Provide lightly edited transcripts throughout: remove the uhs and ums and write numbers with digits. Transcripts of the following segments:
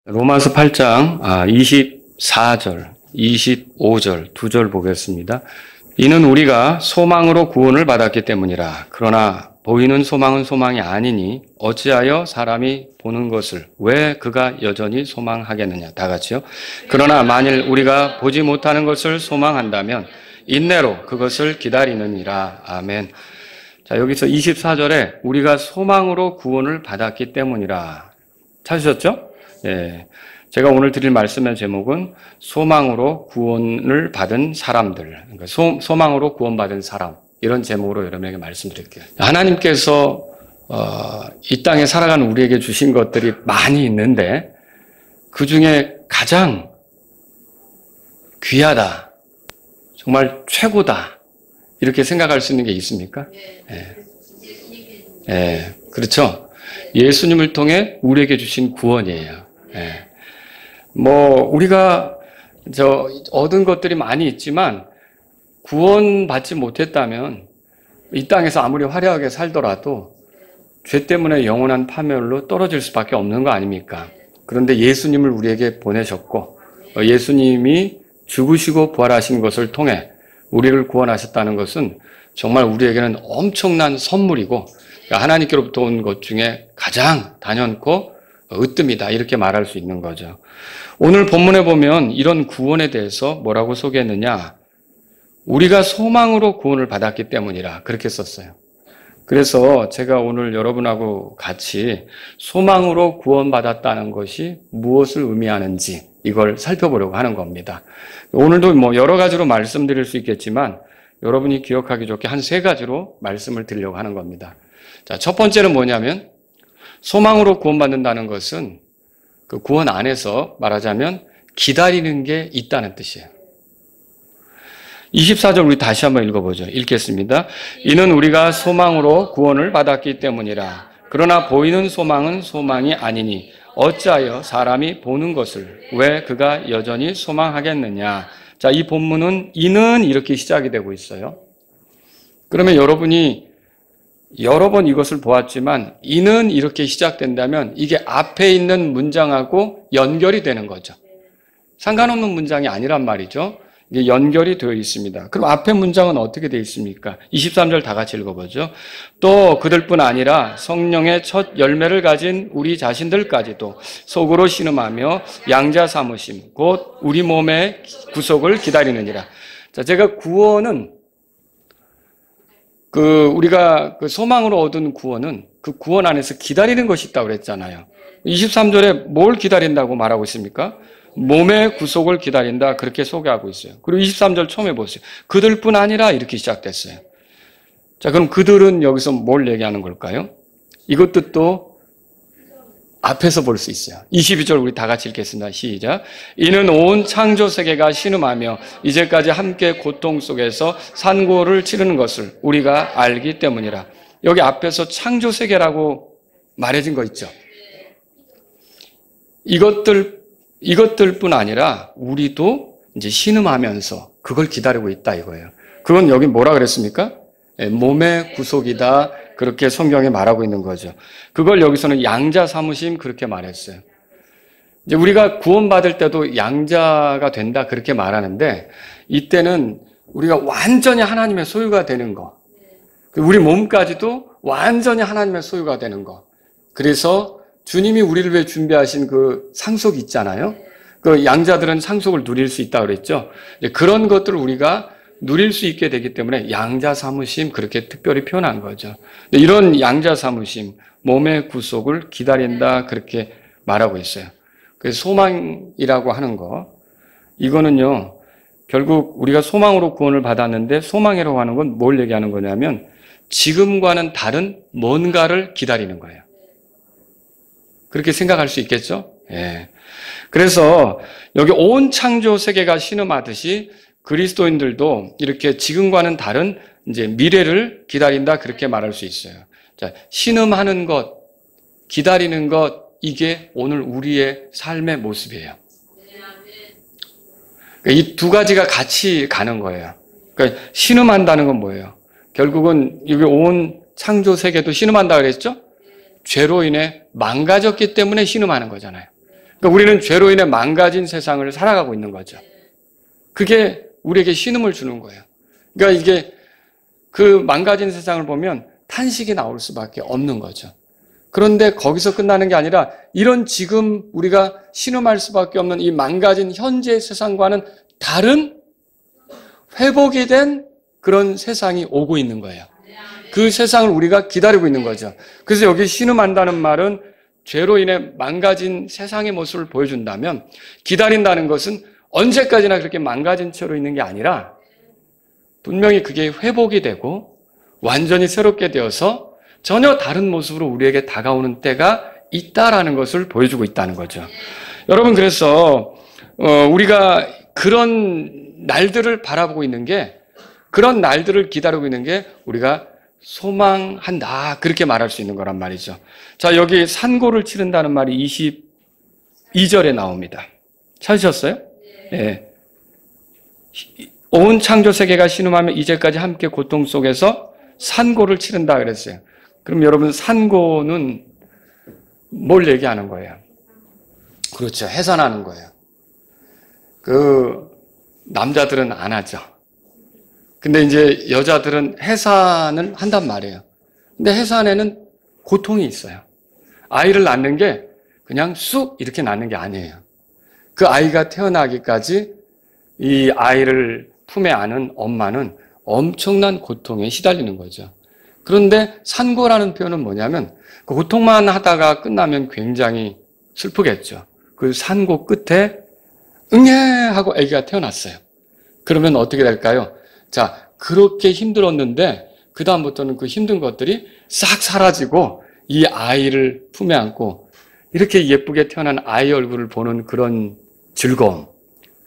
로마서 8장 24절, 25절 두 절 보겠습니다. 이는 우리가 소망으로 구원을 받았기 때문이라. 그러나 보이는 소망은 소망이 아니니 어찌하여 사람이 보는 것을 왜 그가 여전히 소망하겠느냐. 다 같이요. 그러나 만일 우리가 보지 못하는 것을 소망한다면 인내로 그것을 기다리느니라. 아멘. 자, 여기서 24절에 우리가 소망으로 구원을 받았기 때문이라. 찾으셨죠? 네. 제가 오늘 드릴 말씀의 제목은 소망으로 구원을 받은 사람들, 그러니까 소망으로 구원받은 사람, 이런 제목으로 여러분에게 말씀드릴게요. 하나님께서 이 땅에 살아가는 우리에게 주신 것들이 많이 있는데 그 중에 가장 귀하다, 정말 최고다, 이렇게 생각할 수 있는 게 있습니까? 네, 그렇죠. 예수님을 통해 우리에게 주신 구원이에요. 우리가 얻은 것들이 많이 있지만 구원받지 못했다면 이 땅에서 아무리 화려하게 살더라도 죄 때문에 영원한 파멸로 떨어질 수밖에 없는 거 아닙니까? 그런데 예수님을 우리에게 보내셨고 예수님이 죽으시고 부활하신 것을 통해 우리를 구원하셨다는 것은 정말 우리에게는 엄청난 선물이고 하나님께로부터 온 것 중에 가장 단연코 으뜸이다, 이렇게 말할 수 있는 거죠. 오늘 본문에 보면 이런 구원에 대해서 뭐라고 소개했느냐? 우리가 소망으로 구원을 받았기 때문이라, 그렇게 썼어요. 그래서 제가 오늘 여러분하고 같이 소망으로 구원받았다는 것이 무엇을 의미하는지 이걸 살펴보려고 하는 겁니다. 오늘도 여러 가지로 말씀드릴 수 있겠지만 여러분이 기억하기 좋게 한 세 가지로 말씀을 드리려고 하는 겁니다. 자, 첫 번째는 뭐냐면 소망으로 구원받는다는 것은 그 구원 안에서 말하자면 기다리는 게 있다는 뜻이에요. 24절 우리 다시 한번 읽어보죠. 읽겠습니다. 이는 우리가 소망으로 구원을 받았기 때문이라. 그러나 보이는 소망은 소망이 아니니 어찌하여 사람이 보는 것을 왜 그가 여전히 소망하겠느냐. 자, 이 본문은 이는 이렇게 시작이 되고 있어요. 그러면 여러분이 여러 번 이것을 보았지만 이는 이렇게 시작된다면 이게 앞에 있는 문장하고 연결이 되는 거죠. 상관없는 문장이 아니란 말이죠. 이게 연결이 되어 있습니다. 그럼 앞에 문장은 어떻게 되어 있습니까? 23절 다 같이 읽어보죠. 또 그들뿐 아니라 성령의 첫 열매를 가진 우리 자신들까지도 속으로 신음하며 양자 삼으심 곧 우리 몸의 구속을 기다리느니라. 자, 제가 구원은 우리가 소망으로 얻은 구원은 그 구원 안에서 기다리는 것이 있다고 그랬잖아요. 23절에 뭘 기다린다고 말하고 있습니까? 몸의 구속을 기다린다, 그렇게 소개하고 있어요. 그리고 23절 처음에 보세요. 그들뿐 아니라 이렇게 시작됐어요. 자, 그럼 그들은 여기서 뭘 얘기하는 걸까요? 이것도 또 앞에서 볼 수 있어요. 22절 우리 다 같이 읽겠습니다. 시작. 이는 온 창조 세계가 신음하며 이제까지 함께 고통 속에서 산고를 치르는 것을 우리가 알기 때문이라. 여기 앞에서 창조 세계라고 말해진 거 있죠. 이것들뿐 아니라 우리도 이제 신음하면서 그걸 기다리고 있다, 이거예요. 그건 여기 뭐라 그랬습니까? 몸의 구속이다, 그렇게 성경에 말하고 있는 거죠. 그걸 여기서는 양자 삼으심, 그렇게 말했어요. 이제 우리가 구원받을 때도 양자가 된다, 그렇게 말하는데 이때는 우리가 완전히 하나님의 소유가 되는 거, 우리 몸까지도 완전히 하나님의 소유가 되는 거. 그래서 주님이 우리를 위해 준비하신 그 상속이 있잖아요. 그 양자들은 상속을 누릴 수 있다고 그랬죠. 그런 것들을 우리가 누릴 수 있게 되기 때문에 양자 삼으심, 그렇게 특별히 표현한 거죠. 이런 양자 삼으심, 몸의 구속을 기다린다, 그렇게 말하고 있어요. 그래서 소망이라고 하는 거, 이거는요, 결국 우리가 소망으로 구원을 받았는데 소망이라고 하는 건 뭘 얘기하는 거냐면 지금과는 다른 뭔가를 기다리는 거예요. 그렇게 생각할 수 있겠죠? 예. 그래서 여기 온 창조 세계가 신음하듯이 그리스도인들도 이렇게 지금과는 다른 이제 미래를 기다린다, 그렇게 말할 수 있어요. 자, 신음하는 것, 기다리는 것, 이게 오늘 우리의 삶의 모습이에요. 이 두 가지가 같이 가는 거예요. 그러니까 신음한다는 건 뭐예요? 결국은 여기 온 창조 세계도 신음한다 그랬죠? 죄로 인해 망가졌기 때문에 신음하는 거잖아요. 그러니까 우리는 죄로 인해 망가진 세상을 살아가고 있는 거죠. 그게 우리에게 신음을 주는 거예요. 그러니까 이게 그 망가진 세상을 보면 탄식이 나올 수밖에 없는 거죠. 그런데 거기서 끝나는 게 아니라 이런 지금 우리가 신음할 수밖에 없는 이 망가진 현재의 세상과는 다른 회복이 된 그런 세상이 오고 있는 거예요. 그 세상을 우리가 기다리고 있는 거죠. 그래서 여기 신음한다는 말은 죄로 인해 망가진 세상의 모습을 보여준다면 기다린다는 것은 언제까지나 그렇게 망가진 채로 있는 게 아니라 분명히 그게 회복이 되고 완전히 새롭게 되어서 전혀 다른 모습으로 우리에게 다가오는 때가 있다라는 것을 보여주고 있다는 거죠. 여러분, 그래서 우리가 그런 날들을 바라보고 있는 게, 그런 날들을 기다리고 있는 게 우리가 소망한다, 그렇게 말할 수 있는 거란 말이죠. 자, 여기 산고를 치른다는 말이 22절에 나옵니다. 찾으셨어요? 네. 온 창조 세계가 신음하며 이제까지 함께 고통 속에서 산고를 치른다 그랬어요. 그럼 여러분, 산고는 뭘 얘기하는 거예요? 그렇죠. 해산하는 거예요. 남자들은 안 하죠. 근데 이제 여자들은 해산을 한단 말이에요. 근데 해산에는 고통이 있어요. 아이를 낳는 게 그냥 쑥 이렇게 낳는 게 아니에요. 그 아이가 태어나기까지 이 아이를 품에 안은 엄마는 엄청난 고통에 시달리는 거죠. 그런데 산고라는 표현은 뭐냐면 그 고통만 하다가 끝나면 굉장히 슬프겠죠. 그 산고 끝에 응애 하고 아기가 태어났어요. 그러면 어떻게 될까요? 자, 그렇게 힘들었는데 그 다음부터는 그 힘든 것들이 싹 사라지고 이 아이를 품에 안고 이렇게 예쁘게 태어난 아이 얼굴을 보는 그런 즐거움,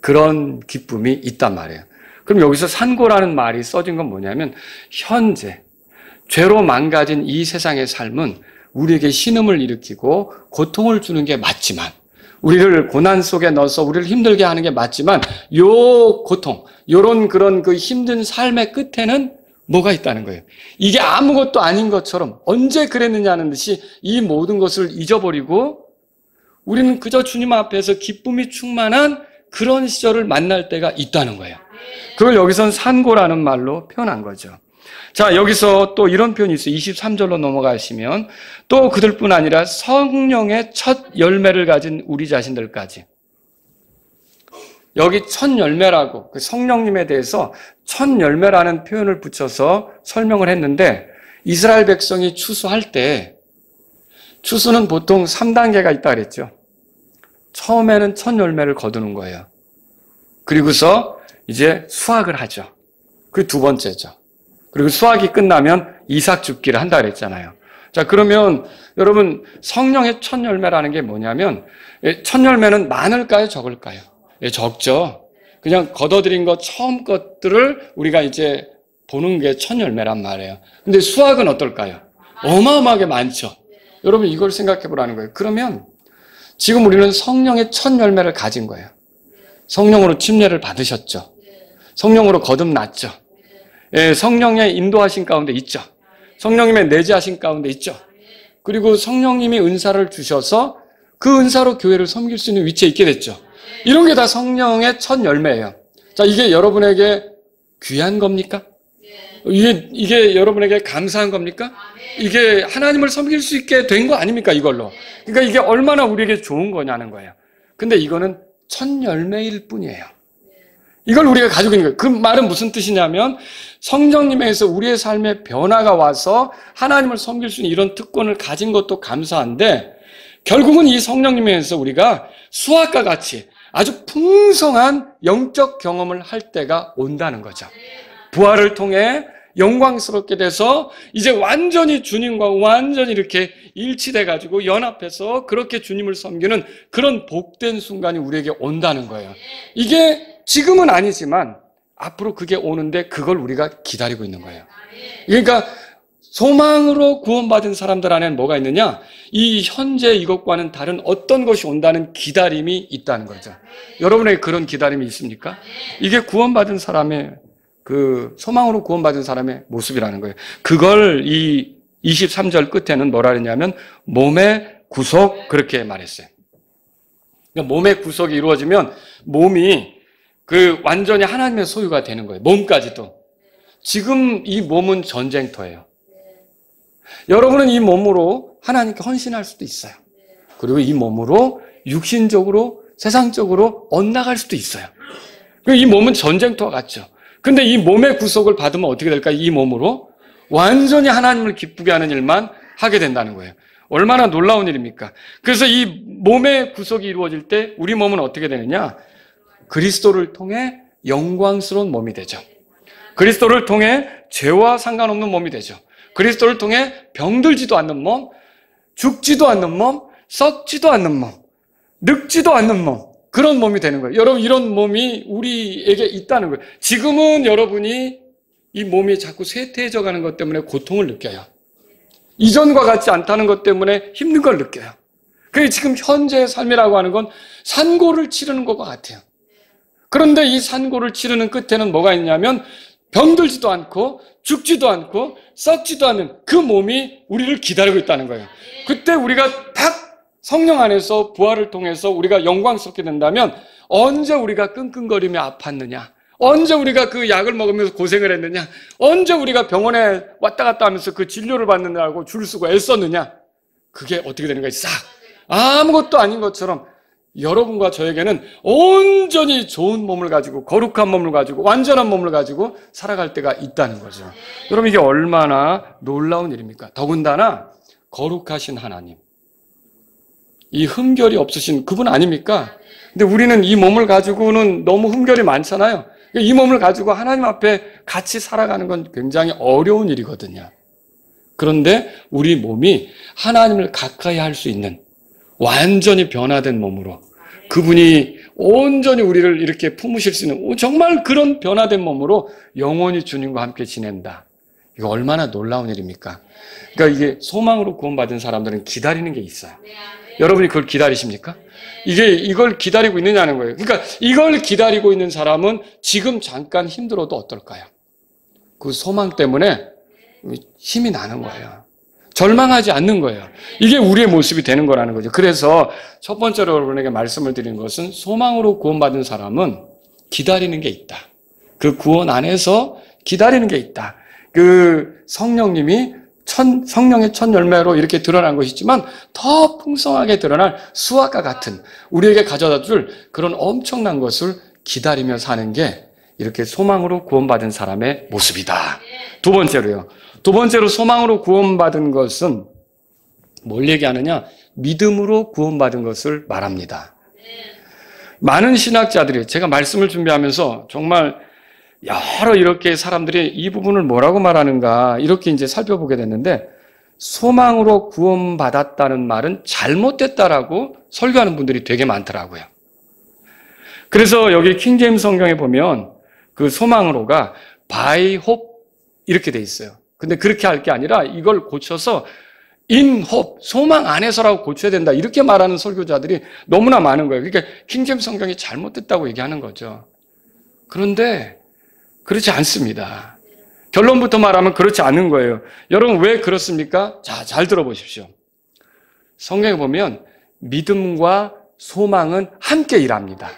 그런 기쁨이 있단 말이에요. 그럼 여기서 산고라는 말이 써진 건 뭐냐면 현재 죄로 망가진 이 세상의 삶은 우리에게 신음을 일으키고 고통을 주는 게 맞지만, 우리를 고난 속에 넣어서 우리를 힘들게 하는 게 맞지만, 요 고통, 요런 그런 그 힘든 삶의 끝에는 뭐가 있다는 거예요. 이게 아무것도 아닌 것처럼 언제 그랬느냐는 듯이 이 모든 것을 잊어버리고 우리는 그저 주님 앞에서 기쁨이 충만한 그런 시절을 만날 때가 있다는 거예요. 그걸 여기선 산고라는 말로 표현한 거죠. 자, 여기서 또 이런 표현이 있어요. 23절로 넘어가시면 또 그들뿐 아니라 성령의 첫 열매를 가진 우리 자신들까지. 여기 첫 열매라고, 그 성령님에 대해서 첫 열매라는 표현을 붙여서 설명을 했는데, 이스라엘 백성이 추수할 때 추수는 보통 3단계가 있다 그랬죠. 처음에는 첫 열매를 거두는 거예요. 그리고서 이제 수확을 하죠. 그게 두 번째죠. 그리고 수확이 끝나면 이삭 줍기를 한다 그랬잖아요. 자, 그러면 여러분, 성령의 첫 열매라는 게 뭐냐면, 첫 열매는 많을까요, 적을까요? 적죠. 그냥 걷어들인 것, 처음 것들을 우리가 이제 보는 게 첫 열매란 말이에요. 근데 수확은 어떨까요? 어마어마하게 많죠. 여러분, 이걸 생각해 보라는 거예요. 그러면 지금 우리는 성령의 첫 열매를 가진 거예요. 성령으로 침례를 받으셨죠. 성령으로 거듭났죠. 예, 성령의 인도하신 가운데 있죠. 성령님의 내재하신 가운데 있죠. 그리고 성령님이 은사를 주셔서 그 은사로 교회를 섬길 수 있는 위치에 있게 됐죠. 이런 게 다 성령의 첫 열매예요. 자, 이게 여러분에게 귀한 겁니까? 이게 여러분에게 감사한 겁니까? 이게 하나님을 섬길 수 있게 된 거 아닙니까, 이걸로? 그러니까 이게 얼마나 우리에게 좋은 거냐는 거예요. 근데 이거는 첫 열매일 뿐이에요. 이걸 우리가 가지고 있는 거예요. 그 말은 무슨 뜻이냐면 성령님에서 우리의 삶에 변화가 와서 하나님을 섬길 수 있는 이런 특권을 가진 것도 감사한데, 결국은 이 성령님에서 우리가 수학과 같이 아주 풍성한 영적 경험을 할 때가 온다는 거죠. 부활을 통해 영광스럽게 돼서 이제 완전히 주님과 완전히 이렇게 일치돼가지고 연합해서 그렇게 주님을 섬기는 그런 복된 순간이 우리에게 온다는 거예요. 이게 지금은 아니지만 앞으로 그게 오는데 그걸 우리가 기다리고 있는 거예요. 그러니까 소망으로 구원받은 사람들 안에는 뭐가 있느냐? 이 현재 이것과는 다른 어떤 것이 온다는 기다림이 있다는 거죠. 여러분에게 그런 기다림이 있습니까? 이게 구원받은 사람의 그 소망으로 구원받은 사람의 모습이라는 거예요. 그걸 이 23절 끝에는 뭐라 그랬냐면 몸의 구속, 그렇게 말했어요. 그러니까 몸의 구속이 이루어지면 몸이 완전히 하나님의 소유가 되는 거예요. 몸까지도. 지금 이 몸은 전쟁터예요. 여러분은 이 몸으로 하나님께 헌신할 수도 있어요. 그리고 이 몸으로 육신적으로, 세상적으로 엇나갈 수도 있어요. 이 몸은 전쟁터와 같죠. 근데 이 몸의 구속을 받으면 어떻게 될까요? 이 몸으로 완전히 하나님을 기쁘게 하는 일만 하게 된다는 거예요. 얼마나 놀라운 일입니까? 그래서 이 몸의 구속이 이루어질 때 우리 몸은 어떻게 되느냐? 그리스도를 통해 영광스러운 몸이 되죠. 그리스도를 통해 죄와 상관없는 몸이 되죠. 그리스도를 통해 병들지도 않는 몸, 죽지도 않는 몸, 썩지도 않는 몸, 늙지도 않는 몸, 그런 몸이 되는 거예요. 여러분, 이런 몸이 우리에게 있다는 거예요. 지금은 여러분이 이 몸이 자꾸 쇠퇴해져 가는 것 때문에 고통을 느껴요. 이전과 같지 않다는 것 때문에 힘든 걸 느껴요. 그게 지금 현재의 삶이라고 하는 건 산고를 치르는 것과 같아요. 그런데 이 산고를 치르는 끝에는 뭐가 있냐면 병들지도 않고 죽지도 않고 썩지도 않는 그 몸이 우리를 기다리고 있다는 거예요. 그때 우리가 딱 성령 안에서 부활을 통해서 우리가 영광스럽게 된다면 언제 우리가 끙끙거리며 아팠느냐, 언제 우리가 그 약을 먹으면서 고생을 했느냐, 언제 우리가 병원에 왔다 갔다 하면서 그 진료를 받느냐고 줄 서고 애썼느냐, 그게 어떻게 되는 거예요? 싹 아무것도 아닌 것처럼 여러분과 저에게는 온전히 좋은 몸을 가지고, 거룩한 몸을 가지고, 완전한 몸을 가지고 살아갈 때가 있다는 거죠. 여러분, 이게 얼마나 놀라운 일입니까? 더군다나 거룩하신 하나님, 이 흠결이 없으신 그분 아닙니까? 근데 우리는 이 몸을 가지고는 너무 흠결이 많잖아요. 이 몸을 가지고 하나님 앞에 같이 살아가는 건 굉장히 어려운 일이거든요. 그런데 우리 몸이 하나님을 가까이 할 수 있는 완전히 변화된 몸으로, 그분이 온전히 우리를 이렇게 품으실 수 있는 정말 그런 변화된 몸으로 영원히 주님과 함께 지낸다. 이거 얼마나 놀라운 일입니까? 그러니까 이게 소망으로 구원받은 사람들은 기다리는 게 있어요. 여러분이 그걸 기다리십니까? 이걸 기다리고 있느냐는 거예요. 그러니까 이걸 기다리고 있는 사람은 지금 잠깐 힘들어도 어떨까요? 그 소망 때문에 힘이 나는 거예요. 절망하지 않는 거예요. 이게 우리의 모습이 되는 거라는 거죠. 그래서 첫 번째로 여러분에게 말씀을 드리는 것은 소망으로 구원받은 사람은 기다리는 게 있다. 그 구원 안에서 기다리는 게 있다. 그 성령님이 성령의 첫 열매로 이렇게 드러난 것이지만 더 풍성하게 드러날 수확과 같은 우리에게 가져다 줄 그런 엄청난 것을 기다리며 사는 게 이렇게 소망으로 구원받은 사람의 모습이다. 두 번째로 소망으로 구원받은 것은 뭘 얘기하느냐? 믿음으로 구원받은 것을 말합니다. 많은 신학자들이, 제가 말씀을 준비하면서 정말 여러 이렇게 사람들이 이 부분을 뭐라고 말하는가 이렇게 이제 살펴보게 됐는데, 소망으로 구원받았다는 말은 잘못됐다라고 설교하는 분들이 되게 많더라고요. 그래서 여기 킹제임스 성경에 보면 그 소망으로가 by hope 이렇게 돼 있어요. 근데 그렇게 할 게 아니라 이걸 고쳐서 in hope, 소망 안에서라고 고쳐야 된다, 이렇게 말하는 설교자들이 너무나 많은 거예요. 그러니까 킹제임스 성경이 잘못됐다고 얘기하는 거죠. 그런데 그렇지 않습니다. 결론부터 말하면 그렇지 않은 거예요. 여러분, 왜 그렇습니까? 자, 잘 들어보십시오. 성경에 보면 믿음과 소망은 함께 일합니다.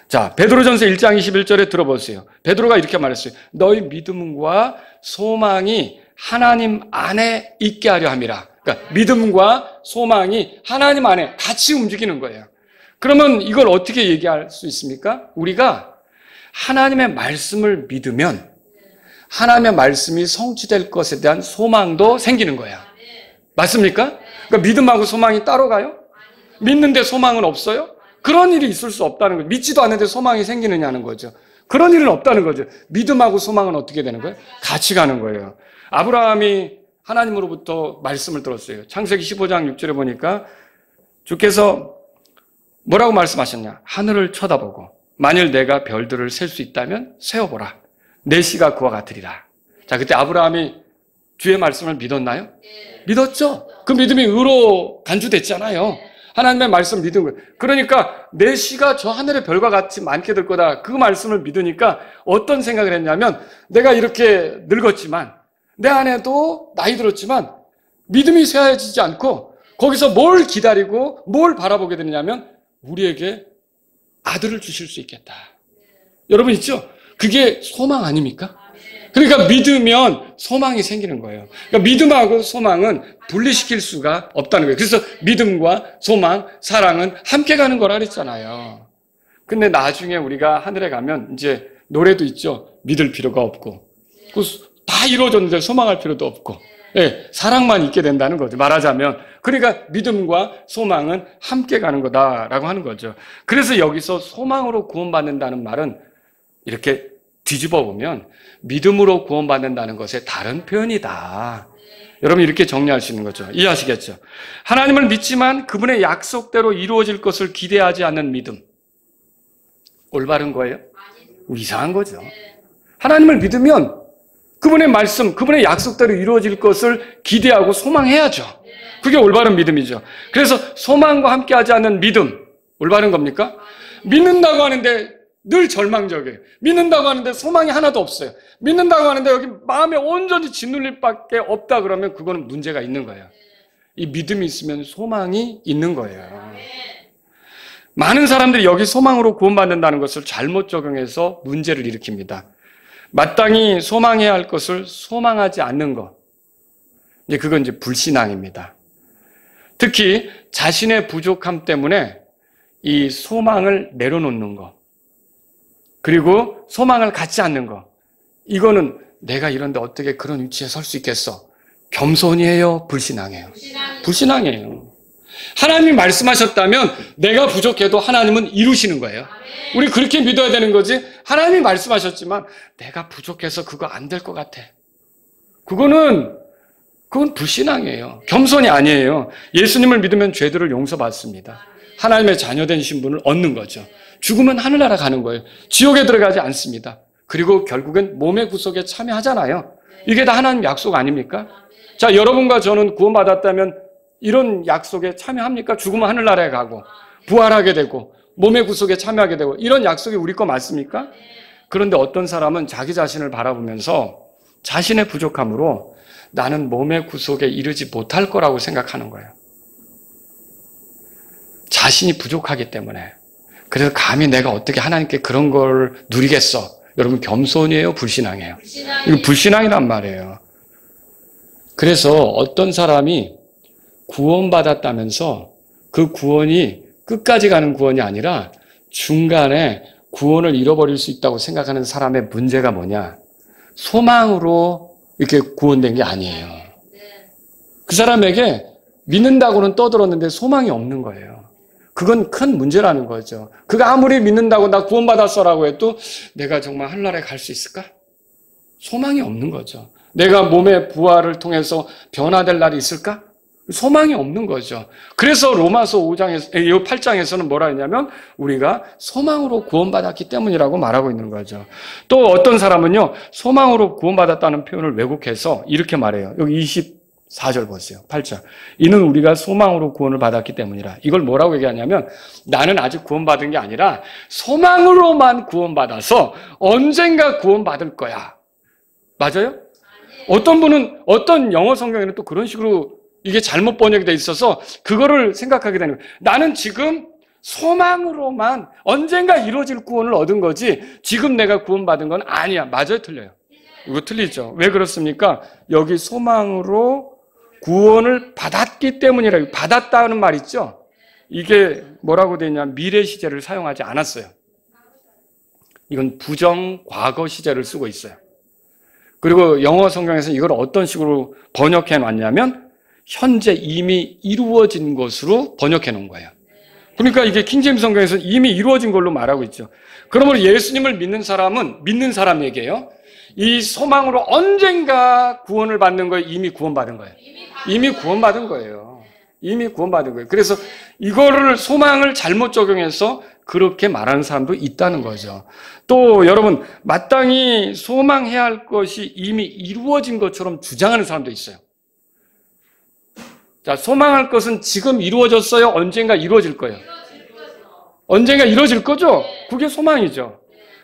자, 베드로전서 1장 21절에 들어보세요. 베드로가 이렇게 말했어요. 너희 믿음과 소망이 하나님 안에 있게 하려 함이라. 그러니까 믿음과 소망이 하나님 안에 같이 움직이는 거예요. 그러면 이걸 어떻게 얘기할 수 있습니까? 우리가 하나님의 말씀을 믿으면 하나님의 말씀이 성취될 것에 대한 소망도 생기는 거야. 맞습니까? 그러니까 믿음하고 소망이 따로 가요? 믿는데 소망은 없어요? 그런 일이 있을 수 없다는 거죠. 믿지도 않는데 소망이 생기느냐는 거죠. 그런 일은 없다는 거죠. 믿음하고 소망은 어떻게 되는 거예요? 같이 가는 거예요. 아브라함이 하나님으로부터 말씀을 들었어요. 창세기 15장 6절에 보니까 주께서 뭐라고 말씀하셨냐? 하늘을 쳐다보고 만일 내가 별들을 셀 수 있다면 세어보라. 내 씨가 그와 같으리라. 자, 그때 아브라함이 주의 말씀을 믿었나요? 믿었죠. 그 믿음이 의로 간주됐잖아요. 하나님의 말씀 믿은 거예요. 그러니까 내 씨가 저 하늘의 별과 같이 많게 될 거다. 그 말씀을 믿으니까 어떤 생각을 했냐면, 내가 이렇게 늙었지만, 내 아내도 나이 들었지만 믿음이 쇠해지지 않고 거기서 뭘 기다리고 뭘 바라보게 되느냐면 우리에게 아들을 주실 수 있겠다. 여러분 있죠? 그게 소망 아닙니까? 그러니까 믿으면 소망이 생기는 거예요. 그러니까 믿음하고 소망은 분리시킬 수가 없다는 거예요. 그래서 믿음과 소망, 사랑은 함께 가는 거라 그랬잖아요. 근데 나중에 우리가 하늘에 가면 이제 노래도 있죠. 믿을 필요가 없고 다 이루어졌는데 소망할 필요도 없고 예, 사랑만 있게 된다는 거죠. 말하자면 그러니까 믿음과 소망은 함께 가는 거다라고 하는 거죠. 그래서 여기서 소망으로 구원받는다는 말은 이렇게 뒤집어 보면 믿음으로 구원받는다는 것의 다른 표현이다. 여러분 이렇게 정리할 수 있는 거죠. 이해하시겠죠? 하나님을 믿지만 그분의 약속대로 이루어질 것을 기대하지 않는 믿음. 올바른 거예요? 이상한 거죠. 하나님을 믿으면 그분의 말씀, 그분의 약속대로 이루어질 것을 기대하고 소망해야죠. 그게 올바른 믿음이죠. 그래서 소망과 함께하지 않는 믿음, 올바른 겁니까? 믿는다고 하는데 늘 절망적이에요. 믿는다고 하는데 소망이 하나도 없어요. 믿는다고 하는데 여기 마음에 온전히 짓눌릴 밖에 없다 그러면 그거는 문제가 있는 거예요. 이 믿음이 있으면 소망이 있는 거예요. 많은 사람들이 여기 소망으로 구원받는다는 것을 잘못 적용해서 문제를 일으킵니다. 마땅히 소망해야 할 것을 소망하지 않는 것. 이제 그건 이제 불신앙입니다. 특히 자신의 부족함 때문에 이 소망을 내려놓는 것. 그리고 소망을 갖지 않는 것. 이거는 내가 이런데 어떻게 그런 위치에 설 수 있겠어? 겸손이에요? 불신앙이에요? 불신앙이에요. 하나님이 말씀하셨다면 내가 부족해도 하나님은 이루시는 거예요. 우리 그렇게 믿어야 되는 거지. 하나님이 말씀하셨지만 내가 부족해서 그거 안 될 것 같아. 그건 불신앙이에요. 겸손이 아니에요. 예수님을 믿으면 죄들을 용서받습니다. 하나님의 자녀된 신분을 얻는 거죠. 죽으면 하늘나라 가는 거예요. 지옥에 들어가지 않습니다. 그리고 결국엔 몸의 구속에 참여하잖아요. 이게 다 하나님 약속 아닙니까? 자, 여러분과 저는 구원받았다면 이런 약속에 참여합니까? 죽으면 하늘나라에 가고 부활하게 되고 몸의 구속에 참여하게 되고 이런 약속이 우리 거 맞습니까? 그런데 어떤 사람은 자기 자신을 바라보면서 자신의 부족함으로 나는 몸의 구속에 이르지 못할 거라고 생각하는 거예요. 자신이 부족하기 때문에. 그래서 감히 내가 어떻게 하나님께 그런 걸 누리겠어? 여러분 겸손이에요? 불신앙이에요? 이거 불신앙이란 말이에요. 그래서 어떤 사람이 구원받았다면서 그 구원이 끝까지 가는 구원이 아니라 중간에 구원을 잃어버릴 수 있다고 생각하는 사람의 문제가 뭐냐? 소망으로 이렇게 구원된 게 아니에요. 그 사람에게 믿는다고는 떠들었는데 소망이 없는 거예요. 그건 큰 문제라는 거죠. 그가 아무리 믿는다고 나 구원받았어라고 해도 내가 정말 하늘나라에 갈 수 있을까? 소망이 없는 거죠. 내가 몸의 부활을 통해서 변화될 날이 있을까? 소망이 없는 거죠. 그래서 로마서 8장에서는 뭐라 했냐면 우리가 소망으로 구원받았기 때문이라고 말하고 있는 거죠. 또 어떤 사람은요, 소망으로 구원받았다는 표현을 왜곡해서 이렇게 말해요. 여기 24절 보세요. 8절. 이는 우리가 소망으로 구원을 받았기 때문이라. 이걸 뭐라고 얘기하냐면 나는 아직 구원받은 게 아니라 소망으로만 구원받아서 언젠가 구원받을 거야. 맞아요? 어떤 분은 어떤 영어 성경에는 또 그런 식으로 이게 잘못 번역이 돼 있어서 그거를 생각하게 되는 거예요. 나는 지금 소망으로만 언젠가 이루어질 구원을 얻은 거지 지금 내가 구원받은 건 아니야. 맞아요? 틀려요? 이거 틀리죠. 왜 그렇습니까? 여기 소망으로 구원을 받았기 때문이라. 받았다는 말 있죠? 이게 뭐라고 되어 있냐면 미래 시제를 사용하지 않았어요. 이건 부정 과거 시제를 쓰고 있어요. 그리고 영어 성경에서 이걸 어떤 식으로 번역해 놨냐면 현재 이미 이루어진 것으로 번역해 놓은 거예요. 그러니까 이게 킹제임스 성경에서 이미 이루어진 걸로 말하고 있죠. 그러므로 예수님을 믿는 사람은 믿는 사람에게요. 이 소망으로 언젠가 구원을 받는 거예요. 이미 구원받은 거예요. 이미 구원받은 거예요. 이미 구원받은 거예요. 그래서 이거를 소망을 잘못 적용해서 그렇게 말하는 사람도 있다는 거죠. 또 여러분 마땅히 소망해야 할 것이 이미 이루어진 것처럼 주장하는 사람도 있어요. 자, 소망할 것은 지금 이루어졌어요? 언젠가 이루어질 거예요? 언젠가 이루어질 거죠? 그게 소망이죠.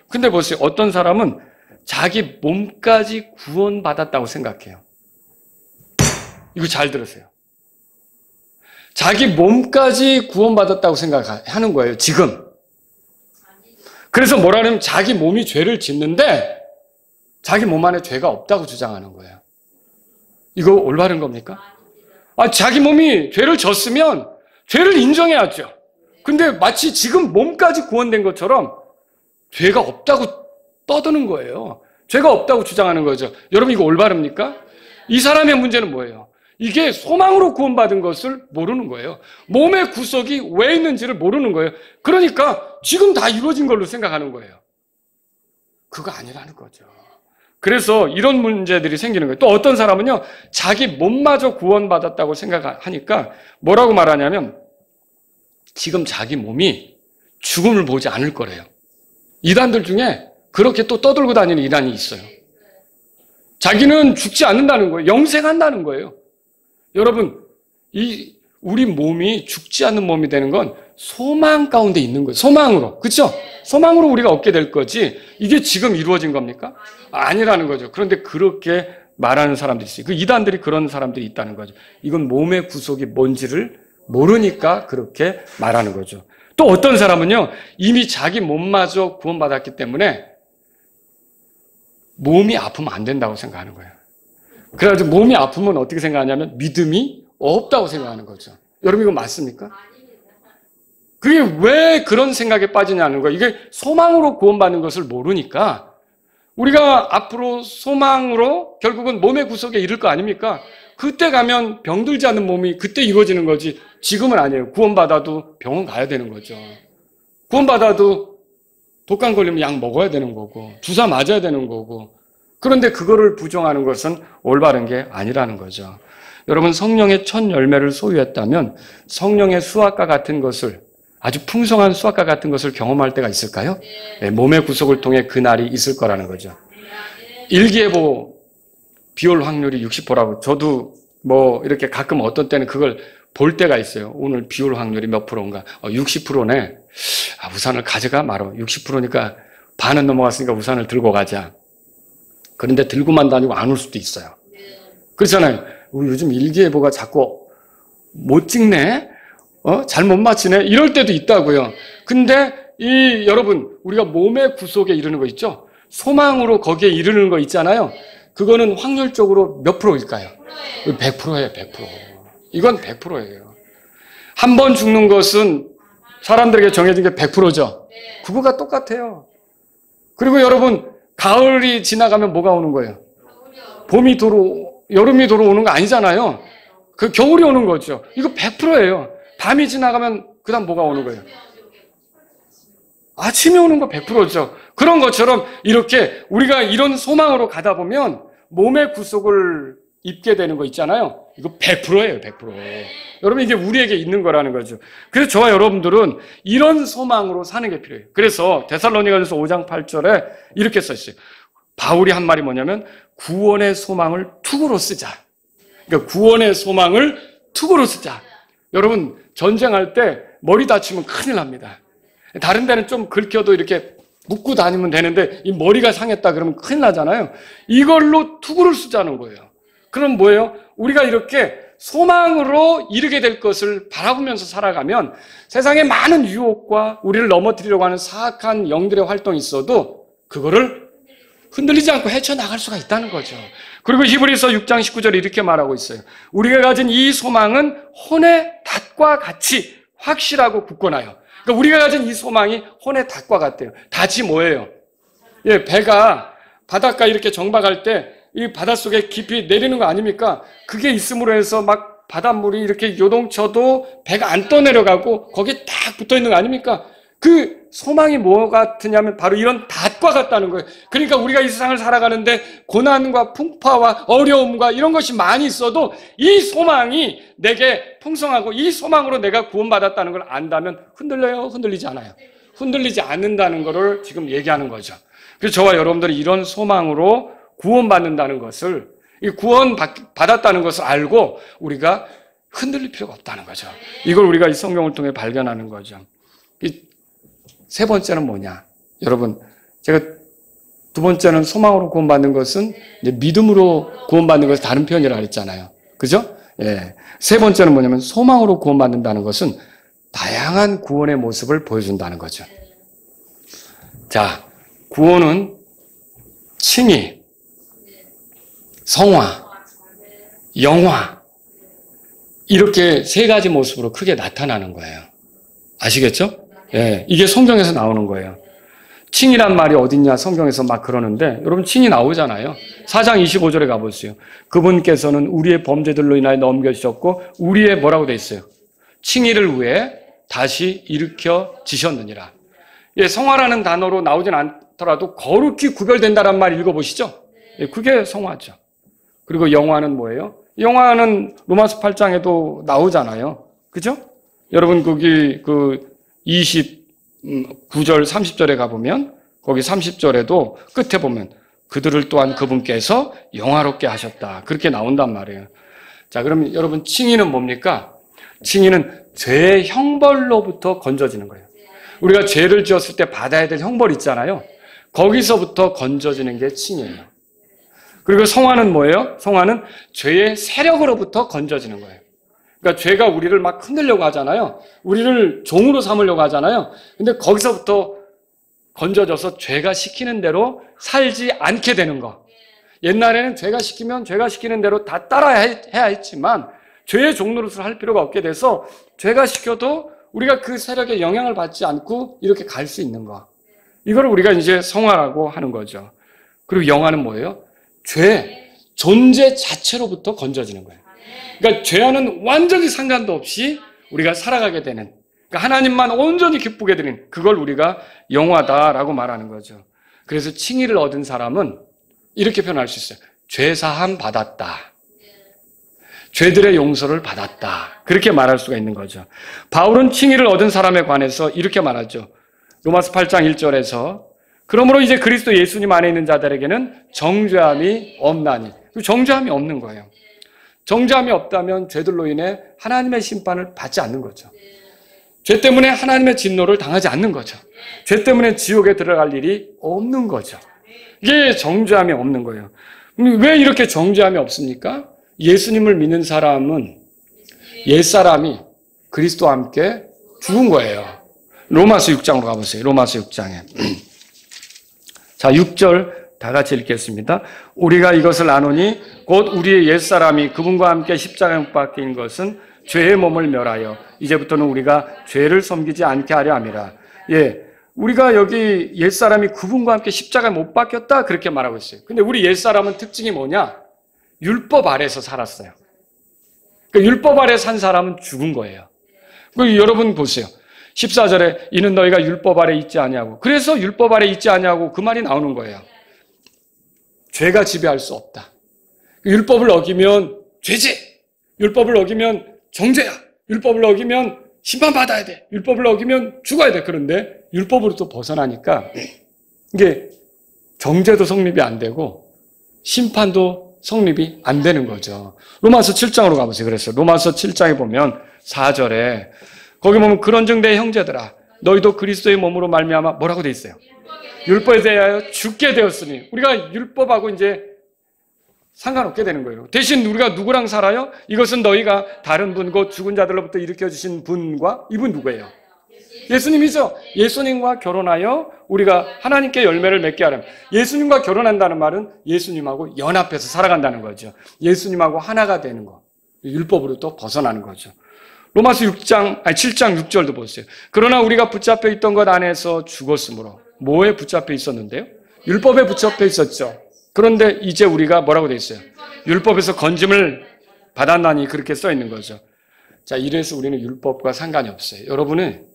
근데 보세요. 어떤 사람은 자기 몸까지 구원받았다고 생각해요. 이거 잘 들으세요. 자기 몸까지 구원받았다고 생각하는 거예요, 지금. 그래서 뭐라냐면 자기 몸이 죄를 짓는데 자기 몸 안에 죄가 없다고 주장하는 거예요. 이거 올바른 겁니까? 자기 몸이 죄를 졌으면 죄를 인정해야죠. 근데 마치 지금 몸까지 구원된 것처럼 죄가 없다고 떠드는 거예요. 죄가 없다고 주장하는 거죠. 여러분 이거 올바릅니까? 이 사람의 문제는 뭐예요? 이게 소망으로 구원받은 것을 모르는 거예요. 몸의 구속이 왜 있는지를 모르는 거예요. 그러니까 지금 다 이루어진 걸로 생각하는 거예요. 그거 아니라는 거죠. 그래서 이런 문제들이 생기는 거예요. 또 어떤 사람은요, 자기 몸마저 구원받았다고 생각하니까 뭐라고 말하냐면 지금 자기 몸이 죽음을 보지 않을 거래요. 이단들 중에 그렇게 또 떠들고 다니는 이단이 있어요. 자기는 죽지 않는다는 거예요. 영생한다는 거예요. 여러분, 우리 몸이 죽지 않는 몸이 되는 건 소망 가운데 있는 거예요. 소망으로. 그렇죠? 소망으로 우리가 얻게 될 거지 이게 지금 이루어진 겁니까? 아니라는 거죠. 그런데 그렇게 말하는 사람들이 있어요. 그 이단들이 그런 사람들이 있다는 거죠. 이건 몸의 구속이 뭔지를 모르니까 그렇게 말하는 거죠. 또 어떤 사람은요, 이미 자기 몸마저 구원받았기 때문에 몸이 아프면 안 된다고 생각하는 거예요. 그래가지고 몸이 아프면 어떻게 생각하냐면 믿음이 없다고 생각하는 거죠. 여러분 이거 맞습니까? 그게 왜 그런 생각에 빠지냐는 거예요. 이게 소망으로 구원받는 것을 모르니까 우리가 앞으로 소망으로 결국은 몸의 구속에 이를 거 아닙니까? 그때 가면 병들지 않는 몸이 그때 이루어지는 거지 지금은 아니에요. 구원받아도 병원 가야 되는 거죠. 구원받아도 독감 걸리면 약 먹어야 되는 거고 주사 맞아야 되는 거고 그런데 그거를 부정하는 것은 올바른 게 아니라는 거죠. 여러분 성령의 첫 열매를 소유했다면 성령의 수확과 같은 것을 아주 풍성한 수확과 같은 것을 경험할 때가 있을까요? 네, 몸의 구속을 통해 그 날이 있을 거라는 거죠. 일기예보 비올 확률이 60%라고 저도 뭐 이렇게 가끔 어떤 때는 그걸 볼 때가 있어요. 오늘 비올 확률이 몇 프로인가? 60%네. 우산을 가져가 말어. 60%니까 반은 넘어갔으니까 우산을 들고 가자. 그런데 들고만 다니고 안 올 수도 있어요. 그렇잖아요. 요즘 일기예보가 자꾸 못 찍네? 잘 못 맞히네? 이럴 때도 있다고요. 근데 여러분, 우리가 몸의 구속에 이르는 거 있죠? 소망으로 거기에 이르는 거 있잖아요. 그거는 확률적으로 몇 프로일까요? 100%예요, 100%. 이건 100%예요. 한 번 죽는 것은 사람들에게 정해진 게 100%죠. 그거가 똑같아요. 그리고 여러분, 가을이 지나가면 뭐가 오는 거예요? 여름이 들어오는 거 아니잖아요. 그 겨울이 오는 거죠. 이거 100%예요. 밤이 지나가면 그 다음 뭐가 오는 거예요? 아침이 오는 거 100%죠. 그런 것처럼 이렇게 우리가 이런 소망으로 가다 보면 몸의 구속을 입게 되는 거 있잖아요. 이거 100%예요, 100%. 여러분 이게 우리에게 있는 거라는 거죠. 그래서 저와 여러분들은 이런 소망으로 사는 게 필요해요. 그래서 데살로니가전서 5장 8절에 이렇게 써 있어요. 바울이 한 말이 뭐냐면 구원의 소망을 투구로 쓰자. 그러니까 구원의 소망을 투구로 쓰자. 여러분 전쟁할 때 머리 다치면 큰일 납니다. 다른 데는 좀 긁혀도 이렇게 묶고 다니면 되는데 이 머리가 상했다 그러면 큰일 나잖아요. 이걸로 투구를 쓰자는 거예요. 그럼 뭐예요? 우리가 이렇게 소망으로 이르게 될 것을 바라보면서 살아가면 세상에 많은 유혹과 우리를 넘어뜨리려고 하는 사악한 영들의 활동이 있어도 그거를 흔들리지 않고 헤쳐나갈 수가 있다는 거죠. 그리고 히브리서 6장 19절에 이렇게 말하고 있어요. 우리가 가진 이 소망은 혼의 닷과 같이 확실하고 굳건하여. 그러니까 우리가 가진 이 소망이 혼의 닷과 같대요. 닷이 뭐예요? 배가 바닷가 이렇게 정박할 때 이 바닷속에 깊이 내리는 거 아닙니까? 그게 있음으로 해서 막 바닷물이 이렇게 요동쳐도 배가 안 떠내려가고 거기에 딱 붙어 있는 거 아닙니까? 그 소망이 뭐 같으냐면 바로 이런 닷과 같다는 거예요. 그러니까 우리가 이 세상을 살아가는데 고난과 풍파와 어려움과 이런 것이 많이 있어도 이 소망이 내게 풍성하고 이 소망으로 내가 구원받았다는 걸 안다면 흔들려요? 흔들리지 않아요? 흔들리지 않는다는 것을 지금 얘기하는 거죠. 그래서 저와 여러분들이 이런 소망으로 구원받는다는 것을, 구원받았다는 것을 알고 우리가 흔들릴 필요가 없다는 거죠. 이걸 우리가 이 성경을 통해 발견하는 거죠. 세 번째는 뭐냐? 여러분, 제가 두 번째는 소망으로 구원받는 것은 이제 믿음으로 구원받는 것은 다른 표현이라고 했잖아요. 그죠? 예. 세 번째는 뭐냐면 소망으로 구원받는다는 것은 다양한 구원의 모습을 보여준다는 거죠. 자, 구원은 칭의, 성화, 영화 이렇게 세 가지 모습으로 크게 나타나는 거예요. 아시겠죠? 예, 이게 성경에서 나오는 거예요. 칭이란 말이 어딨냐 성경에서 막 그러는데 여러분 칭이 나오잖아요. 4장 25절에 가보세요. 그분께서는 우리의 범죄들로 인하여 넘겨주셨고 우리의 뭐라고 돼 있어요? 칭의를 위해 다시 일으켜지셨느니라. 예, 성화라는 단어로 나오진 않더라도 거룩히 구별된다는 말 읽어보시죠. 예, 그게 성화죠. 그리고 영화는 뭐예요? 영화는 로마서 8장에도 나오잖아요. 그죠? 여러분 거기 그 29절 30절에 가보면 거기 30절에도 끝에 보면 그들을 또한 그분께서 영화롭게 하셨다. 그렇게 나온단 말이에요. 자, 그럼 여러분 칭의는 뭡니까? 칭의는 죄의 형벌로부터 건져지는 거예요. 우리가 죄를 지었을 때 받아야 될 형벌 있잖아요. 거기서부터 건져지는 게 칭의예요. 그리고 성화는 뭐예요? 성화는 죄의 세력으로부터 건져지는 거예요. 그러니까 죄가 우리를 막 흔들려고 하잖아요. 우리를 종으로 삼으려고 하잖아요. 근데 거기서부터 건져져서 죄가 시키는 대로 살지 않게 되는 거. 옛날에는 죄가 시키면 죄가 시키는 대로 다 따라해야 했지만 죄의 종노릇을 할 필요가 없게 돼서 죄가 시켜도 우리가 그 세력에 영향을 받지 않고 이렇게 갈 수 있는 거. 이걸 우리가 이제 성화라고 하는 거죠. 그리고 영화는 뭐예요? 죄, 존재 자체로부터 건져지는 거예요. 그러니까 죄와는 완전히 상관도 없이 우리가 살아가게 되는, 그러니까 하나님만 온전히 기쁘게 되는 그걸 우리가 영화다라고 말하는 거죠. 그래서 칭의를 얻은 사람은 이렇게 표현할 수 있어요. 죄사함 받았다. 죄들의 용서를 받았다. 그렇게 말할 수가 있는 거죠. 바울은 칭의를 얻은 사람에 관해서 이렇게 말하죠. 로마서 8장 1절에서 그러므로 이제 그리스도 예수님 안에 있는 자들에게는 정죄함이 없나니. 정죄함이 없는 거예요. 정죄함이 없다면 죄들로 인해 하나님의 심판을 받지 않는 거죠. 죄 때문에 하나님의 진노를 당하지 않는 거죠. 죄 때문에 지옥에 들어갈 일이 없는 거죠. 이게 정죄함이 없는 거예요. 왜 이렇게 정죄함이 없습니까? 예수님을 믿는 사람은 옛사람이 그리스도와 함께 죽은 거예요. 로마서 6장으로 가보세요. 로마서 6장에. 자, 6절 다 같이 읽겠습니다. 우리가 이것을 아노니 곧 우리의 옛사람이 그분과 함께 십자가에 못 박힌 것은 죄의 몸을 멸하여 이제부터는 우리가 죄를 섬기지 않게 하려 함이라. 예, 우리가 여기 옛사람이 그분과 함께 십자가에 못 박혔다 그렇게 말하고 있어요. 근데 우리 옛사람은 특징이 뭐냐? 율법 아래서 살았어요. 그러니까 율법 아래 산 사람은 죽은 거예요. 여러분 보세요. 14절에 이는 너희가 율법 아래 있지 아니하고, 그래서 율법 아래 있지 아니하고 그 말이 나오는 거예요. 죄가 지배할 수 없다. 율법을 어기면 죄지. 율법을 어기면 정죄야. 율법을 어기면 심판받아야 돼. 율법을 어기면 죽어야 돼. 그런데 율법으로부터 벗어나니까 이게 정죄도 성립이 안 되고 심판도 성립이 안 되는 거죠. 로마서 7장으로 가보세요. 그래서 로마서 7장에 보면 4절에 거기 보면 그런즉 내 형제들아 너희도 그리스도의 몸으로 말미암아 뭐라고 돼 있어요? 율법에 대하여 죽게 되었으니, 우리가 율법하고 이제 상관없게 되는 거예요. 대신 우리가 누구랑 살아요? 이것은 너희가 다른 분 곧 죽은 자들로부터 일으켜 주신 분과, 이분 누구예요? 예수님이죠. 예수님과 결혼하여 우리가 하나님께 열매를 맺게 하려면, 예수님과 결혼한다는 말은 예수님하고 연합해서 살아간다는 거죠. 예수님하고 하나가 되는 거. 율법으로부터 벗어나는 거죠. 로마서 7장 6절도 보세요. 그러나 우리가 붙잡혀 있던 것 안에서 죽었으므로. 뭐에 붙잡혀 있었는데요? 율법에 붙잡혀 있었죠. 그런데 이제 우리가 뭐라고 돼 있어요? 율법에서 건짐을 받았나니 그렇게 써 있는 거죠. 자, 이래서 우리는 율법과 상관이 없어요. 여러분은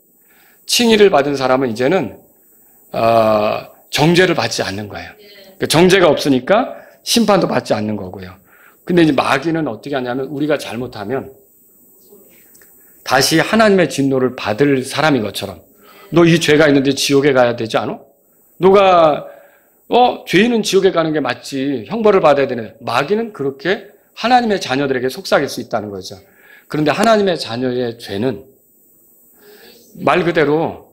칭의를 받은 사람은 이제는 정죄를 받지 않는 거예요. 그러니까 정죄가 없으니까 심판도 받지 않는 거고요. 근데 이제 마귀는 어떻게 하냐면 우리가 잘못하면 다시 하나님의 진노를 받을 사람인 것처럼, 너 이 죄가 있는데 지옥에 가야 되지 않아? 너가 죄인은 지옥에 가는 게 맞지, 형벌을 받아야 되네. 마귀는 그렇게 하나님의 자녀들에게 속삭일 수 있다는 거죠. 그런데 하나님의 자녀의 죄는 말 그대로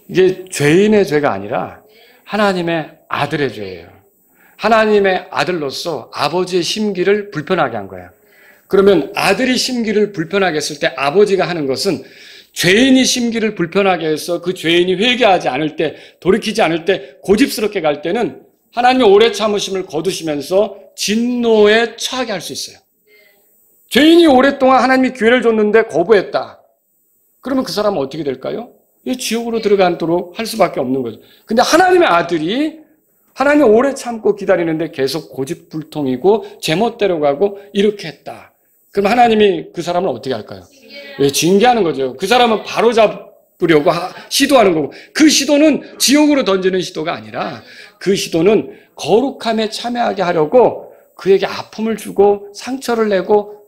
이게 죄인의 죄가 아니라 하나님의 아들의 죄예요. 하나님의 아들로서 아버지의 심기를 불편하게 한 거예요. 그러면 아들이 심기를 불편하게 했을 때 아버지가 하는 것은 죄인이 심기를 불편하게 해서 그 죄인이 회개하지 않을 때, 돌이키지 않을 때, 고집스럽게 갈 때는 하나님의 오래 참으심을 거두시면서 진노에 처하게 할 수 있어요. 죄인이 오랫동안 하나님이 기회를 줬는데 거부했다. 그러면 그 사람은 어떻게 될까요? 지옥으로 들어가도록 할 수밖에 없는 거죠. 근데 하나님의 아들이 하나님이 오래 참고 기다리는데 계속 고집불통이고 제멋대로 가고 이렇게 했다. 그럼 하나님이 그 사람을 어떻게 할까요? 징계하는 거죠. 그 사람은 바로 잡으려고 시도하는 거고, 그 시도는 지옥으로 던지는 시도가 아니라 그 시도는 거룩함에 참여하게 하려고 그에게 아픔을 주고 상처를 내고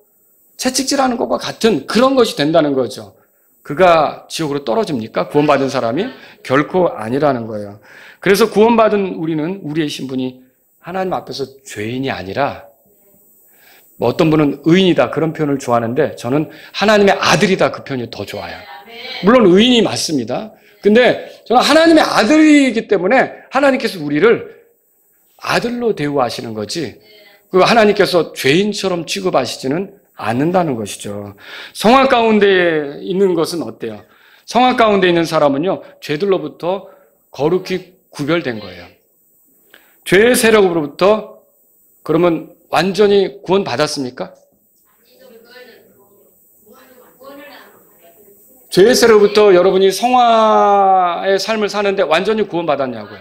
채찍질하는 것과 같은 그런 것이 된다는 거죠. 그가 지옥으로 떨어집니까? 구원받은 사람이? 결코 아니라는 거예요. 그래서 구원받은 우리는 우리의 신분이 하나님 앞에서 죄인이 아니라, 어떤 분은 의인이다 그런 표현을 좋아하는데 저는 하나님의 아들이다 그 표현이 더 좋아요. 물론 의인이 맞습니다. 근데 저는 하나님의 아들이기 때문에 하나님께서 우리를 아들로 대우하시는 거지, 그 하나님께서 죄인처럼 취급하시지는 않는다는 것이죠. 성화 가운데 있는 것은 어때요? 성화 가운데 있는 사람은요, 죄들로부터 거룩히 구별된 거예요. 죄의 세력으로부터 그러면 완전히 구원받았습니까? 죄의 세력으로부터 여러분이 성화의 삶을 사는데 완전히 구원받았냐고요?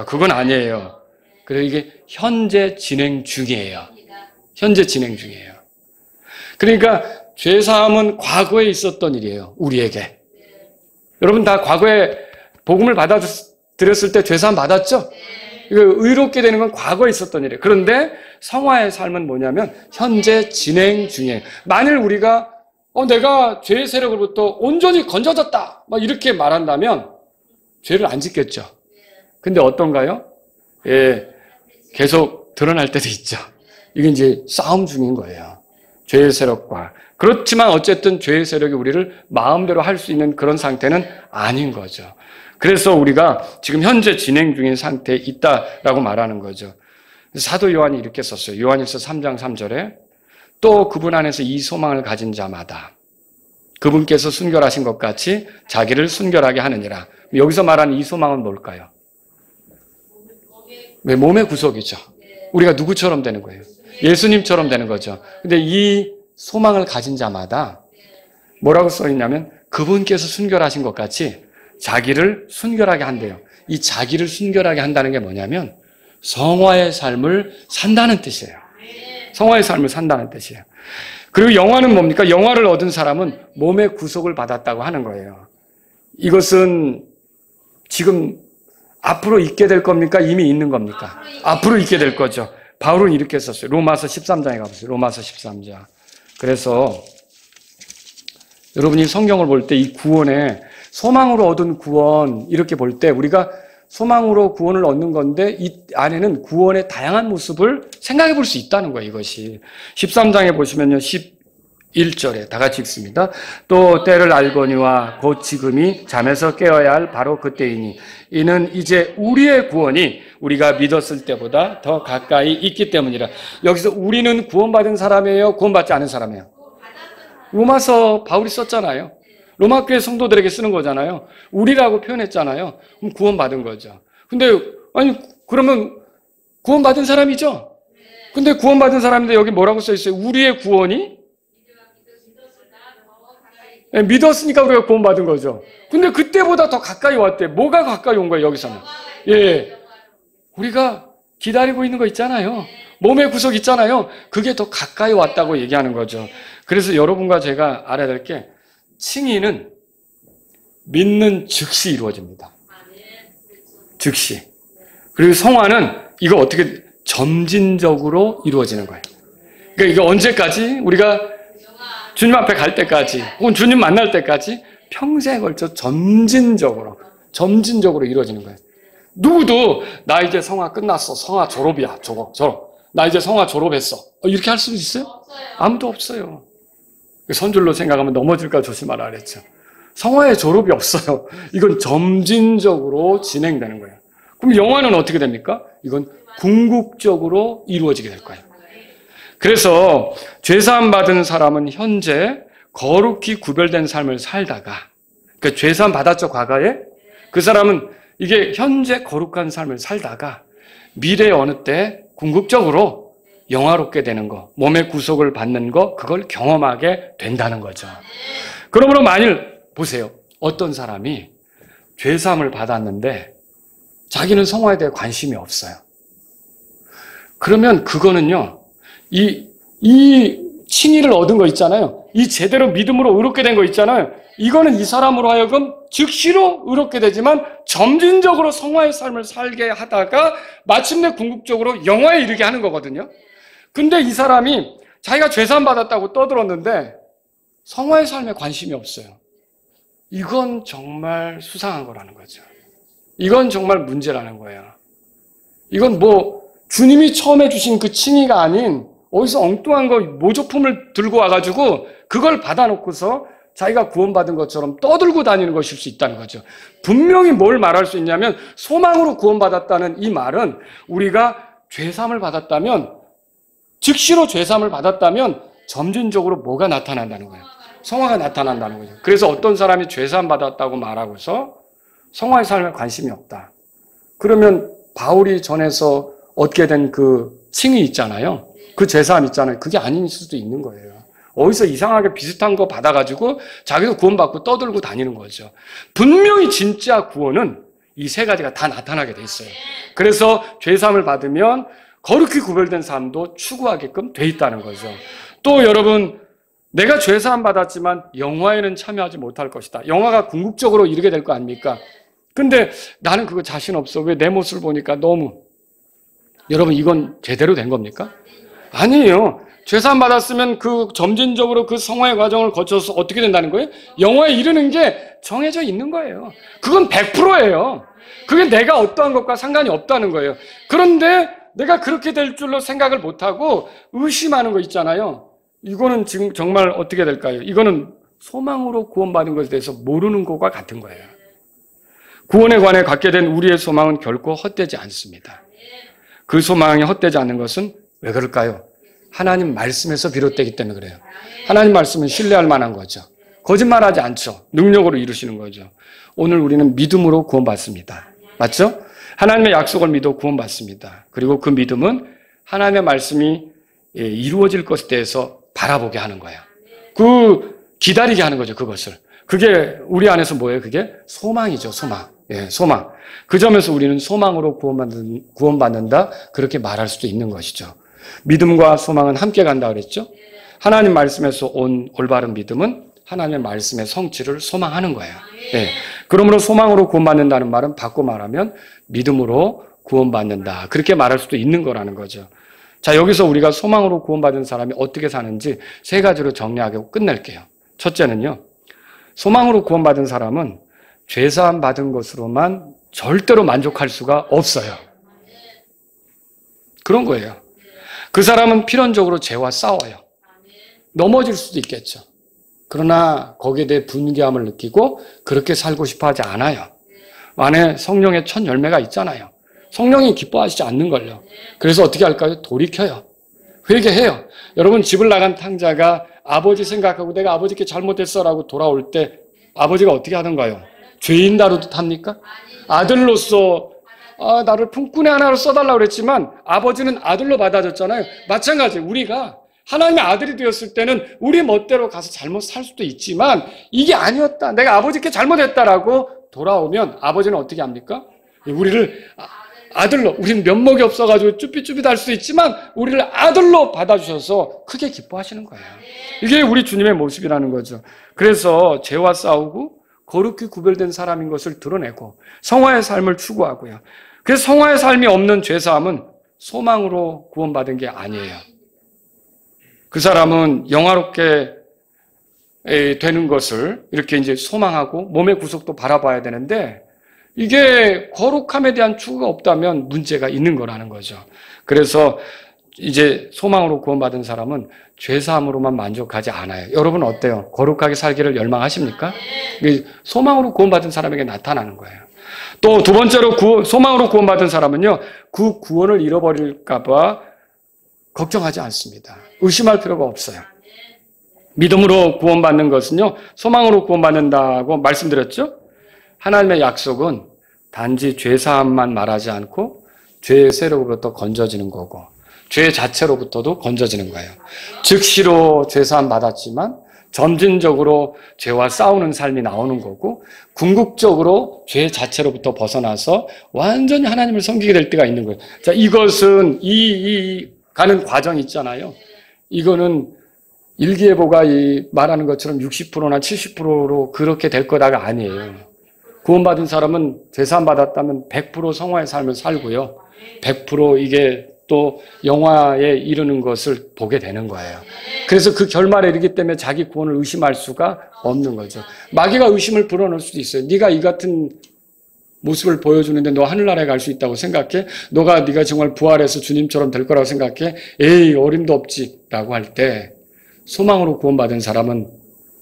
그건 아니에요. 그래서 이게 현재 진행 중이에요. 현재 진행 중이에요. 그러니까 죄사함은 과거에 있었던 일이에요. 우리에게. 여러분 다 과거에 복음을 받아들였을 때 죄사함 받았죠? 의롭게 되는 건 과거에 있었던 일이에요. 그런데 성화의 삶은 뭐냐면 현재 진행 중이에요. 만일 우리가 내가 죄의 세력으로부터 온전히 건져졌다 막 이렇게 말한다면 죄를 안 짓겠죠. 근데 어떤가요? 계속 드러날 때도 있죠. 이게 이제 싸움 중인 거예요. 죄의 세력과. 그렇지만 어쨌든 죄의 세력이 우리를 마음대로 할 수 있는 그런 상태는 아닌 거죠. 그래서 우리가 지금 현재 진행 중인 상태에 있다라고 말하는 거죠. 사도 요한이 이렇게 썼어요. 요한일서 3장 3절에 또 그분 안에서 이 소망을 가진 자마다 그분께서 순결하신 것 같이 자기를 순결하게 하느니라. 여기서 말하는 이 소망은 뭘까요? 몸의 구속이죠. 우리가 누구처럼 되는 거예요? 예수님처럼 되는 거죠. 근데 이 소망을 가진 자마다 뭐라고 써 있냐면 그분께서 순결하신 것 같이 자기를 순결하게 한대요. 이 자기를 순결하게 한다는 게 뭐냐면 성화의 삶을 산다는 뜻이에요. 성화의 삶을 산다는 뜻이에요. 그리고 영화는 뭡니까? 영화를 얻은 사람은 몸의 구속을 받았다고 하는 거예요. 이것은 지금 앞으로 있게 될 겁니까? 이미 있는 겁니까? 앞으로 있게 될 거죠. 바울은 이렇게 썼어요. 로마서 13장에 가보세요. 로마서 13장. 그래서 여러분이 성경을 볼 때 이 구원에 소망으로 얻은 구원 이렇게 볼 때 우리가 소망으로 구원을 얻는 건데 이 안에는 구원의 다양한 모습을 생각해 볼 수 있다는 거예요. 이것이 13장에 보시면요. 11절에 다 같이 읽습니다. 또 때를 알거니와 곧 지금이 잠에서 깨어야 할 바로 그때이니 이는 이제 우리의 구원이 우리가 믿었을 때보다 더 가까이 있기 때문이라. 여기서 우리는 구원받은 사람이에요? 구원받지 않은 사람이에요? 로마서 바울이 썼잖아요. 로마 교회 성도들에게 쓰는 거잖아요. 우리라고 표현했잖아요. 그럼 구원받은 거죠. 근데 그러면 구원받은 사람이죠? 근데 구원받은 사람인데 여기 뭐라고 써 있어요? 우리의 구원이? 믿었으니까 우리가 구원받은 거죠. 근데 그때보다 더 가까이 왔대. 뭐가 가까이 온 거예요, 여기서는? 우리가 기다리고 있는 거 있잖아요. 몸의 구속 있잖아요. 그게 더 가까이 왔다고 얘기하는 거죠. 그래서 여러분과 제가 알아야 될 게 칭의는 믿는 즉시 이루어집니다. 즉시. 그리고 성화는 이거 어떻게 점진적으로 이루어지는 거예요. 그러니까 이거 언제까지? 우리가 주님 앞에 갈 때까지 혹은 주님 만날 때까지 평생에 걸쳐 점진적으로 이루어지는 거예요. 누구도 나 이제 성화 끝났어. 성화 졸업이야. 졸업. 나 이제 성화 졸업했어. 이렇게 할 수 있어요? 아무도 없어요. 선줄로 생각하면 넘어질까 조심하라 그랬죠. 성화의 졸업이 없어요. 이건 점진적으로 진행되는 거예요. 그럼 영화는 어떻게 됩니까? 이건 궁극적으로 이루어지게 될 거예요. 그래서 죄사함 받은 사람은 현재 거룩히 구별된 삶을 살다가, 그러니까 죄사함 받았죠, 과거에? 그 사람은 이게 현재 거룩한 삶을 살다가 미래의 어느 때 궁극적으로 영화롭게 되는 거, 몸의 구속을 받는 거, 그걸 경험하게 된다는 거죠. 그러므로 만일 보세요. 어떤 사람이 죄사함을 받았는데 자기는 성화에 대해 관심이 없어요. 그러면 그거는요, 이 칭의를 얻은 거 있잖아요. 이 제대로 믿음으로 의롭게 된 거 있잖아요. 이거는 이 사람으로 하여금 즉시로 의롭게 되지만 점진적으로 성화의 삶을 살게 하다가 마침내 궁극적으로 영화에 이르게 하는 거거든요. 근데 이 사람이 자기가 죄사함 받았다고 떠들었는데 성화의 삶에 관심이 없어요. 이건 정말 수상한 거라는 거죠. 이건 정말 문제라는 거예요. 이건 주님이 처음에 주신 그 칭의가 아닌 어디서 엉뚱한 거 모조품을 들고 와가지고 그걸 받아놓고서 자기가 구원받은 것처럼 떠들고 다니는 것일 수 있다는 거죠. 분명히 뭘 말할 수 있냐면 소망으로 구원받았다는 이 말은 우리가 죄사함을 받았다면, 즉시로 죄사함을 받았다면 점진적으로 뭐가 나타난다는 거예요. 성화가 나타난다는 거죠. 그래서 어떤 사람이 죄사함 받았다고 말하고서 성화의 삶에 관심이 없다. 그러면 바울이 전해서 얻게 된 그 칭의 있잖아요. 그 죄사함 있잖아요. 그게 아닌 수도 있는 거예요. 어디서 이상하게 비슷한 거 받아가지고 자기도 구원받고 떠들고 다니는 거죠. 분명히 진짜 구원은 이 세 가지가 다 나타나게 돼 있어요. 그래서 죄사함을 받으면 거룩히 구별된 삶도 추구하게끔 돼 있다는 거죠. 또 여러분, 내가 죄사함 받았지만 영화에는 참여하지 못할 것이다. 영화가 궁극적으로 이르게 될 거 아닙니까? 근데 나는 그거 자신 없어. 왜 내 모습을 보니까 너무. 여러분, 이건 제대로 된 겁니까? 아니에요. 죄사함 받았으면 그 점진적으로 그 성화의 과정을 거쳐서 어떻게 된다는 거예요? 영화에 이르는 게 정해져 있는 거예요. 그건 100%예요. 그게 내가 어떠한 것과 상관이 없다는 거예요. 그런데 내가 그렇게 될 줄로 생각을 못하고 의심하는 거 있잖아요. 이거는 지금 정말 어떻게 될까요? 이거는 소망으로 구원받은 것에 대해서 모르는 것과 같은 거예요. 구원에 관해 갖게 된 우리의 소망은 결코 헛되지 않습니다. 그 소망이 헛되지 않는 것은 왜 그럴까요? 하나님 말씀에서 비롯되기 때문에 그래요. 하나님 말씀은 신뢰할 만한 거죠. 거짓말하지 않죠. 능력으로 이루시는 거죠. 오늘 우리는 믿음으로 구원받습니다. 맞죠? 하나님의 약속을 믿어 구원받습니다. 그리고 그 믿음은 하나님의 말씀이 이루어질 것에 대해서 바라보게 하는 거예요. 기다리게 하는 거죠, 그것을. 그게 우리 안에서 뭐예요? 그게 소망이죠, 소망. 소망. 그 점에서 우리는 소망으로 구원받는다, 그렇게 말할 수도 있는 것이죠. 믿음과 소망은 함께 간다 그랬죠? 하나님 말씀에서 온 올바른 믿음은 하나님의 말씀의 성취를 소망하는 거예요. 그러므로 소망으로 구원받는다는 말은 바꿔 말하면 믿음으로 구원받는다, 그렇게 말할 수도 있는 거라는 거죠. 자, 여기서 우리가 소망으로 구원받은 사람이 어떻게 사는지 세 가지로 정리하고 끝낼게요. 첫째는요, 소망으로 구원받은 사람은 죄사함 받은 것으로만 절대로 만족할 수가 없어요. 그런 거예요. 그 사람은 필연적으로 죄와 싸워요. 넘어질 수도 있겠죠. 그러나 거기에 대해 분개함을 느끼고 그렇게 살고 싶어 하지 않아요. 안에 성령의 첫 열매가 있잖아요. 성령이 기뻐하시지 않는걸요. 그래서 어떻게 할까요? 돌이켜요. 회개해요. 여러분, 집을 나간 탕자가 아버지 생각하고 내가 아버지께 잘못했어라고 돌아올 때 아버지가 어떻게 하던가요? 죄인 다루듯 합니까? 아들로서 나를 품꾼의 하나로 써달라고 그랬지만 아버지는 아들로 받아줬잖아요. 마찬가지, 우리가 하나님의 아들이 되었을 때는 우리 멋대로 가서 잘못 살 수도 있지만 이게 아니었다, 내가 아버지께 잘못했다라고 돌아오면 아버지는 어떻게 합니까? 우리를 아들로, 우리는 면목이 없어가지고 쭈삣쭈삣할 수 있지만 우리를 아들로 받아주셔서 크게 기뻐하시는 거예요. 이게 우리 주님의 모습이라는 거죠. 그래서 죄와 싸우고 거룩히 구별된 사람인 것을 드러내고 성화의 삶을 추구하고요. 그래서 성화의 삶이 없는 죄사함은 소망으로 구원받은 게 아니에요. 그 사람은 영화롭게 되는 것을 이렇게 이제 소망하고 몸의 구속도 바라봐야 되는데 이게 거룩함에 대한 추구가 없다면 문제가 있는 거라는 거죠. 그래서 이제 소망으로 구원받은 사람은 죄사함으로만 만족하지 않아요. 여러분 어때요? 거룩하게 살기를 열망하십니까? 소망으로 구원받은 사람에게 나타나는 거예요. 또 두 번째로 소망으로 구원받은 사람은요, 그 구원을 잃어버릴까 봐 걱정하지 않습니다. 의심할 필요가 없어요. 믿음으로 구원받는 것은요, 소망으로 구원받는다고 말씀드렸죠? 하나님의 약속은 단지 죄사함만 말하지 않고 죄의 세력으로부터 건져지는 거고, 죄 자체로부터도 건져지는 거예요. 즉시로 죄사함 받았지만 점진적으로 죄와 싸우는 삶이 나오는 거고, 궁극적으로 죄 자체로부터 벗어나서 완전히 하나님을 섬기게 될 때가 있는 거예요. 자, 이것은 가는 과정이 있잖아요. 이거는 일기예보가 말하는 것처럼 60%나 70%로 그렇게 될 거다가 아니에요. 구원받은 사람은 죄사함 받았다면 100% 성화의 삶을 살고요. 100% 이게 또 영화에 이르는 것을 보게 되는 거예요. 그래서 그 결말에 이르기 때문에 자기 구원을 의심할 수가 없는 거죠. 마귀가 의심을 불어넣을 수도 있어요. 네가 이 같은 모습을 보여주는데 너 하늘나라에 갈 수 있다고 생각해? 네가 정말 부활해서 주님처럼 될 거라고 생각해? 에이, 어림도 없지 라고 할 때 소망으로 구원받은 사람은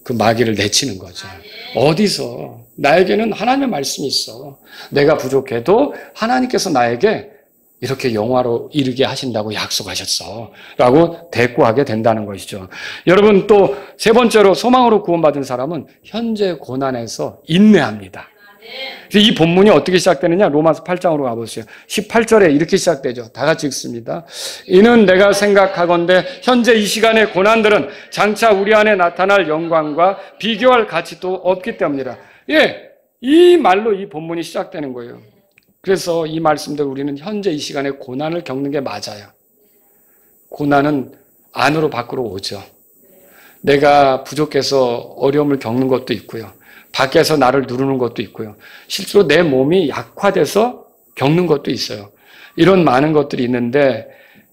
그 마귀를 내치는 거죠. 어디서? 나에게는 하나님의 말씀이 있어. 내가 부족해도 하나님께서 나에게 이렇게 영화로 이르게 하신다고 약속하셨어 라고 대꾸하게 된다는 것이죠. 여러분, 또 세 번째로 소망으로 구원받은 사람은 현재 고난에서 인내합니다. 이 본문이 어떻게 시작되느냐? 로마서 8장으로 가보세요. 18절에 이렇게 시작되죠. 다 같이 읽습니다. 이는 내가 생각하건대 현재 이 시간의 고난들은 장차 우리 안에 나타날 영광과 비교할 가치도 없기 때문이라. 이 말로 이 본문이 시작되는 거예요. 그래서 이 말씀대로 우리는 현재 이 시간에 고난을 겪는 게 맞아요. 고난은 안으로 밖으로 오죠. 내가 부족해서 어려움을 겪는 것도 있고요. 밖에서 나를 누르는 것도 있고요. 실제로 내 몸이 약화돼서 겪는 것도 있어요. 이런 많은 것들이 있는데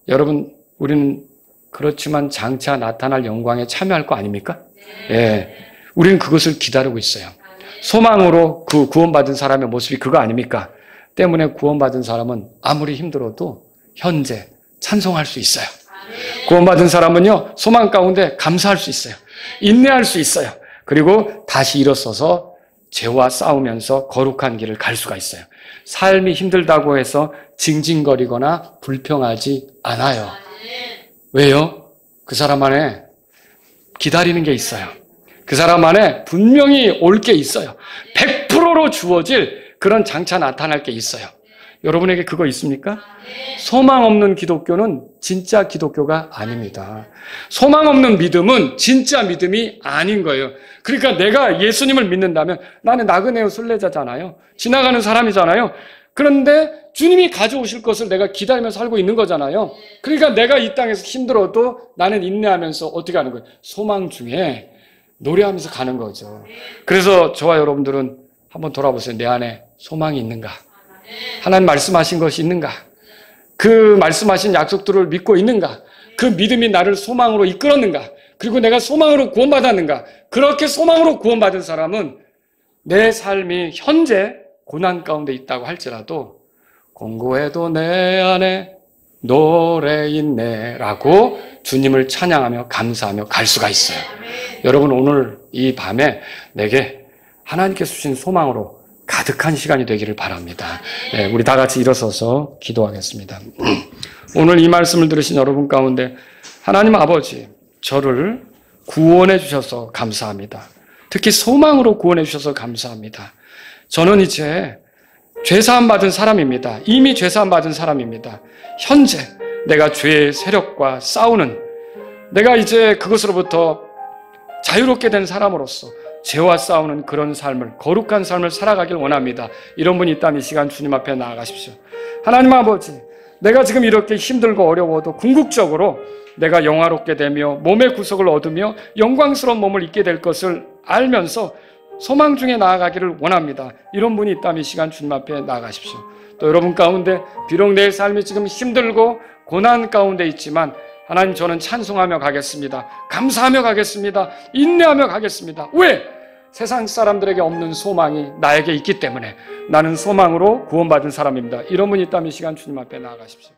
여러분, 우리는 그렇지만 장차 나타날 영광에 참여할 거 아닙니까? 예, 우리는 그것을 기다리고 있어요. 소망으로 그 구원받은 사람의 모습이 그거 아닙니까? 때문에 구원받은 사람은 아무리 힘들어도 현재 찬송할 수 있어요. 구원받은 사람은요, 소망 가운데 감사할 수 있어요. 인내할 수 있어요. 그리고 다시 일어서서 죄와 싸우면서 거룩한 길을 갈 수가 있어요. 삶이 힘들다고 해서 징징거리거나 불평하지 않아요. 왜요? 그 사람 안에 기다리는 게 있어요. 그 사람 안에 분명히 올 게 있어요. 100%로 주어질 그런 장차 나타날 게 있어요. 여러분에게 그거 있습니까? 소망 없는 기독교는 진짜 기독교가 아닙니다. 소망 없는 믿음은 진짜 믿음이 아닌 거예요. 그러니까 내가 예수님을 믿는다면 나는 나그네요 순례자잖아요. 지나가는 사람이잖아요. 그런데 주님이 가져오실 것을 내가 기다리면서 살고 있는 거잖아요. 그러니까 내가 이 땅에서 힘들어도 나는 인내하면서 어떻게 하는 거예요? 소망 중에 노래하면서 가는 거죠. 그래서 저와 여러분들은 한번 돌아보세요. 내 안에 소망이 있는가? 하나님 말씀하신 것이 있는가? 그 말씀하신 약속들을 믿고 있는가? 그 믿음이 나를 소망으로 이끌었는가? 그리고 내가 소망으로 구원받았는가? 그렇게 소망으로 구원받은 사람은 내 삶이 현재 고난 가운데 있다고 할지라도 공고해도 내 안에 노래 있네 라고 주님을 찬양하며 감사하며 갈 수가 있어요. 여러분, 오늘 이 밤에 내게 하나님께서 주신 소망으로 가득한 시간이 되기를 바랍니다. 네, 우리 다 같이 일어서서 기도하겠습니다. 오늘 이 말씀을 들으신 여러분 가운데 하나님 아버지, 저를 구원해 주셔서 감사합니다. 특히 소망으로 구원해 주셔서 감사합니다. 저는 이제 죄사함 받은 사람입니다. 이미 죄사함 받은 사람입니다. 현재 내가 죄의 세력과 싸우는, 내가 이제 그것으로부터 자유롭게 된 사람으로서 죄와 싸우는 그런 삶을, 거룩한 삶을 살아가길 원합니다. 이런 분이 있다면 이 시간 주님 앞에 나아가십시오. 하나님 아버지, 내가 지금 이렇게 힘들고 어려워도 궁극적으로 내가 영화롭게 되며 몸의 구속을 얻으며 영광스러운 몸을 입게 될 것을 알면서 소망 중에 나아가기를 원합니다. 이런 분이 있다면 이 시간 주님 앞에 나아가십시오. 또 여러분 가운데 비록 내 삶이 지금 힘들고 고난 가운데 있지만 하나님, 저는 찬송하며 가겠습니다. 감사하며 가겠습니다. 인내하며 가겠습니다. 왜? 세상 사람들에게 없는 소망이 나에게 있기 때문에 나는 소망으로 구원받은 사람입니다. 이런 분이 있다면 이 시간 주님 앞에 나아가십시오.